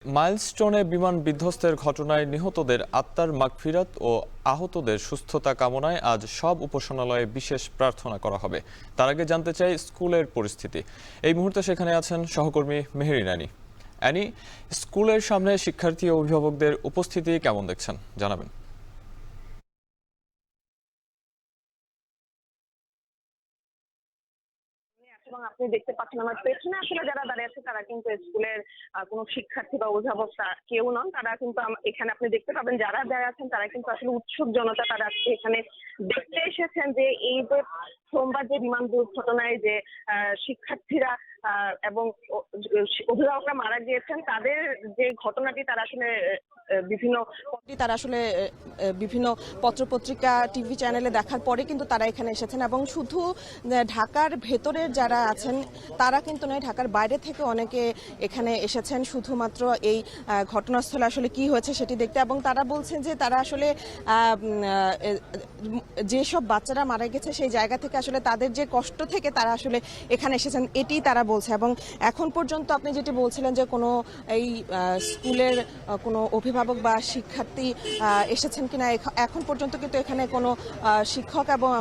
মাইলস্টোনে বিমান বিধ্বস্তের ঘটনায় নিহতদের আত্মার মাগফিরাত ও আহতদের সুস্থতা কামনায় আজ সব উপাসনালয়ে বিশেষ প্রার্থনা করা হবে। তার আগে জানতে চাই স্কুলের পরিস্থিতি। এই মুহূর্তে সেখানে আছেন সহকর্মী মেহেরিন আনি। অ্যানি, স্কুলের সামনে শিক্ষার্থী ও অভিভাবকদের উপস্থিতি কেমন দেখছেন জানাবেন। এবং আপনি দেখতে পাচ্ছেন আমার পেছনে আসলে যারা দাঁড়িয়ে আছে তারা কিন্তু স্কুলের কোনো শিক্ষার্থী বা অভিভাবক কেউ নন। তারা কিন্তু এখানে আপনি দেখতে পাবেন যারা দাঁড়িয়ে আছেন তারা কিন্তু আসলে উৎসুক জনতা। তারা আজকে এখানে দেখতে এসেছেন যে এই যে সোমবার যে বিমান দুর্ঘটনায় যে শিক্ষার্থীরা এবং অভিভাবকরা মারা গিয়েছেন তাদের যে ঘটনাটি তারা আসলে বিভিন্ন পত্রপত্রিকা টিভি চ্যানেলে দেখার পরে কিন্তু তারা এখানে এসেছেন এবং শুধু ঢাকার ভেতরের যারা আছেন তারা কিন্তু নয়, ঢাকার বাইরে থেকে অনেকে এখানে এসেছেন শুধুমাত্র এই ঘটনাস্থলে আসলে কি হয়েছে সেটি দেখতে। এবং তারা বলছেন যে তারা আসলে যেসব বাচ্চারা মারা গেছে সেই জায়গা থেকে আসলে তাদের যে কষ্ট থেকে তারা আসলে এখানে এসেছেন এটি তারা বলছে। এবং এখন পর্যন্ত আপনি যেটি বলছিলেন যে কোনো এই স্কুলের কোনো অভিভাবক বা শিক্ষার্থী এসেছেন কিনা, এখন পর্যন্ত কিন্তু এখানে কোনো শিক্ষক এবং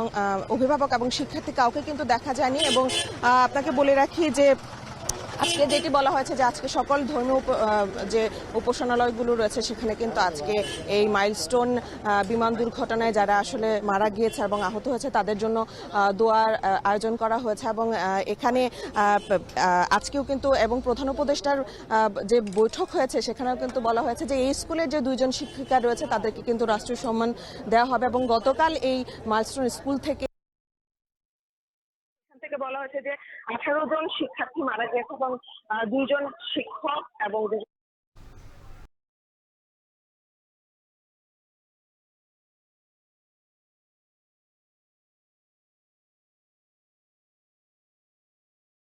অভিভাবক এবং শিক্ষার্থী কাউকে কিন্তু দেখা যায়নি। এবং আপনাকে বলে রাখি যে আজকে যেটি বলা হয়েছে যে আজকে সকল ধর্মীয় যে উপাসনালয়গুলো রয়েছে সেখানে কিন্তু আজকে এই মাইলস্টোন বিমান দুর্ঘটনায় যারা আসলে মারা গিয়েছে এবং আহত হয়েছে তাদের জন্য দোয়ার আয়োজন করা হয়েছে। এবং এখানে আজকেও কিন্তু এবং প্রধান উপদেষ্টার যে বৈঠক হয়েছে সেখানেও কিন্তু বলা হয়েছে যে এই স্কুলের যে দুইজন শিক্ষিকা রয়েছে তাদেরকে কিন্তু রাষ্ট্রীয় সম্মান দেওয়া হবে। এবং গতকাল এই মাইলস্টোন স্কুল থেকে বলা হয়েছে যে 18 জন শিক্ষার্থী মারা গেছে এবং 2 জন শিক্ষক এবং